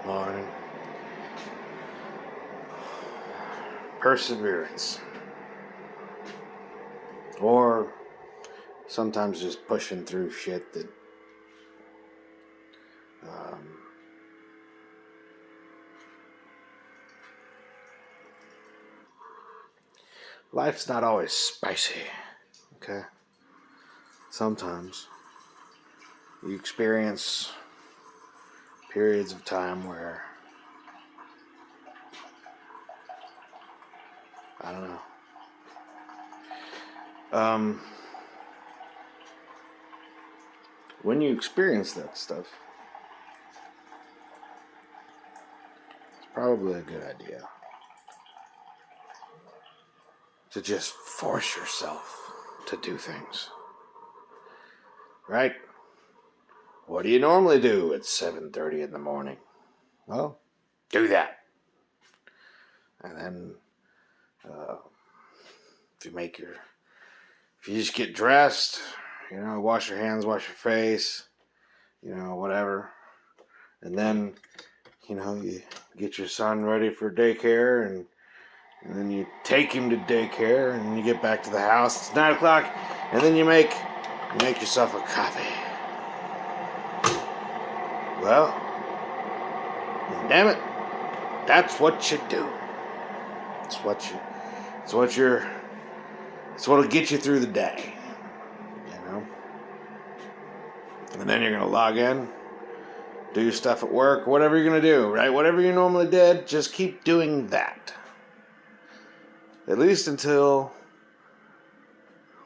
Morning. Perseverance. Or sometimes just pushing through shit that life's not always spicy. Okay? Sometimes you experience periods of time where, I don't know. When you experience that stuff, it's probably a good idea to just force yourself to do things. Right? What do you normally do at 7:30 in the morning? Well, do that. And then if you just get dressed, wash your hands, wash your face, whatever. And then, you get your son ready for daycare, and then you take him to daycare, and you get back to the house. It's 9 o'clock, and then you make yourself a coffee. Well, damn it, that's what you do. It's what'll get you through the day. And then you're gonna log in, do your stuff at work, whatever you're gonna do, right? Whatever you normally did, just keep doing that. At least until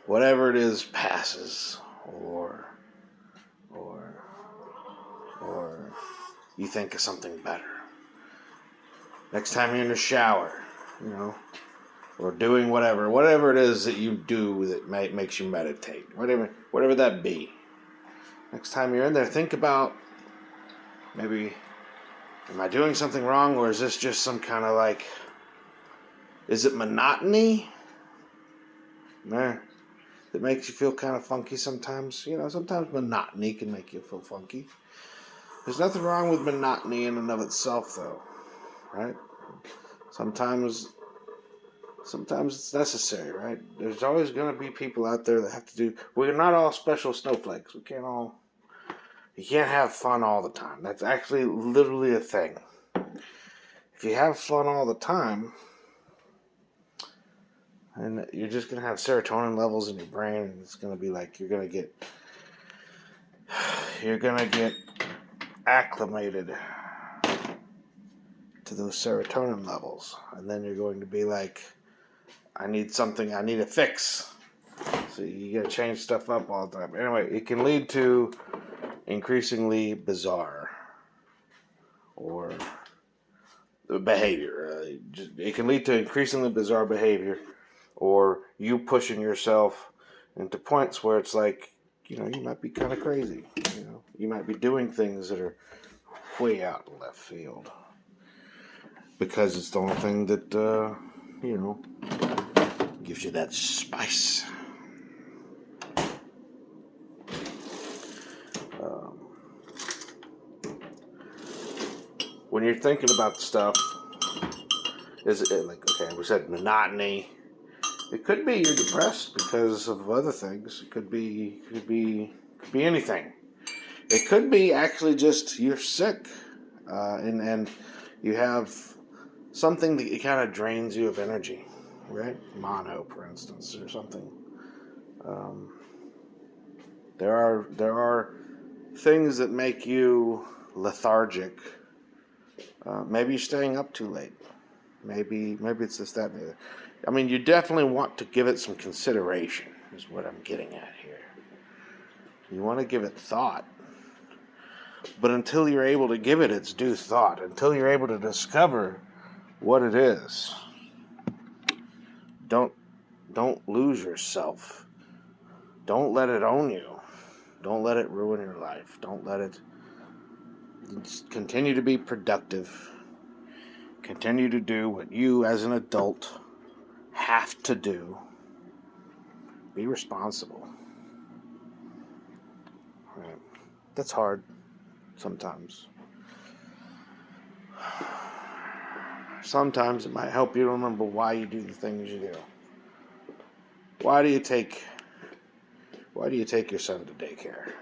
whatever it is passes, or you think of something better. Next time you're in the shower, or doing whatever it is that you do that makes you meditate, whatever that be. Next time you're in there, think about, maybe, am I doing something wrong, or is this just some kind of is it monotony? That makes you feel kind of funky sometimes. Sometimes monotony can make you feel funky. There's nothing wrong with monotony in and of itself, though, right? Sometimes it's necessary, right? There's always going to be people out there that have to do. We're not all special snowflakes. You can't have fun all the time. That's actually literally a thing. If you have fun all the time, and you're just going to have serotonin levels in your brain, and it's going to be like you're going to get acclimated to those serotonin levels, and then you're going to be like, I need a fix. So you got to change stuff up all the time. Anyway, it can lead to increasingly bizarre or behavior. It can lead to increasingly bizarre behavior, or you pushing yourself into points where it's like, you might be kind of crazy. You might be doing things that are way out in left field because it's the only thing that, gives you that spice. When you're thinking about stuff, is it we said monotony? It could be you're depressed because of other things. It could be anything. It could be actually just you're sick, and you have something that kind of drains you of energy, right? Mono, for instance, or something. There are things that make you lethargic. Maybe you're staying up too late. Maybe it's this, that, and the other. I mean, you definitely want to give it some consideration, is what I'm getting at here. You want to give it thought. But until you're able to give it its due thought, until you're able to discover what it is, don't lose yourself. Don't let it own you. Don't let it ruin your life. Don't let it. Just continue to be productive. Continue to do what you, as an adult, have to do. Be responsible. Right. That's hard sometimes. sometimes it might help you to remember why you do the things you do. Why do you take your son to daycare?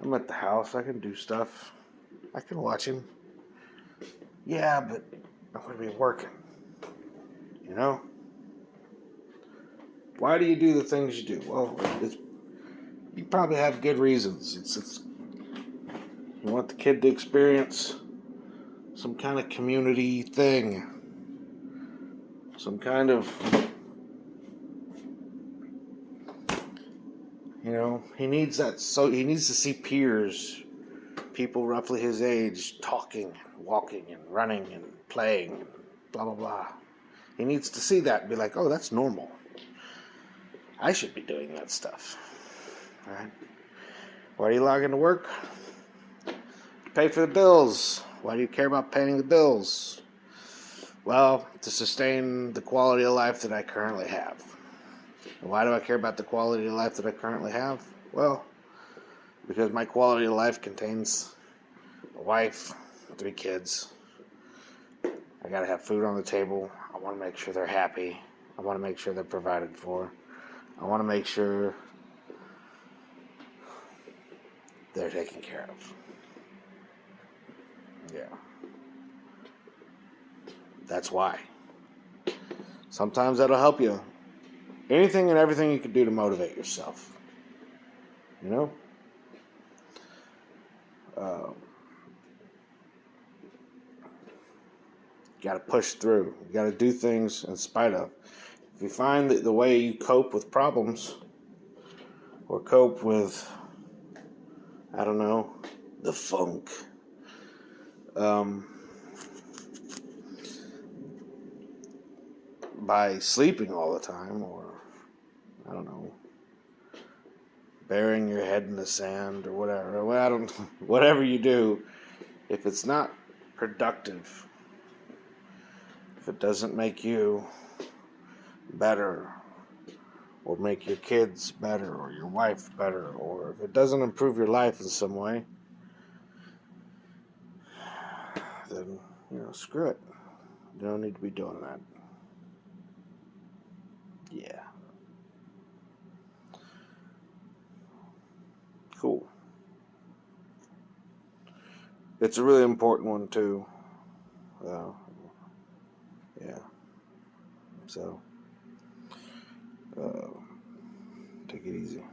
I'm at the house. I can do stuff. I can watch him. Yeah, but I'm going to be working. You know? Why do you do the things you do? Well, you probably have good reasons. You want the kid to experience some kind of community thing. Some kind of, he needs that. So he needs to see peers, people roughly his age, talking, walking, and running, and playing, and blah, blah, blah. He needs to see that and be like, oh, that's normal. I should be doing that stuff. All right? Why do you log into work? To pay for the bills. Why do you care about paying the bills? Well, to sustain the quality of life that I currently have. And why do I care about the quality of life that I currently have? Well, because my quality of life contains a wife, 3 kids. I gotta have food on the table. I want to make sure they're happy. I want to make sure they're provided for. I want to make sure they're taken care of. Yeah. That's why. Sometimes that'll help you. Anything and everything you can do to motivate yourself. You know? You gotta push through. You gotta do things in spite of. If you find that the way you cope with problems, or cope with, I don't know, the funk, by sleeping all the time, or, I don't know, burying your head in the sand, or whatever. Whatever you do, if it's not productive, if it doesn't make you better, or make your kids better, or your wife better, or if it doesn't improve your life in some way, then, screw it. You don't need to be doing that. Yeah. Cool. It's a really important one, too. Yeah. So, take it easy.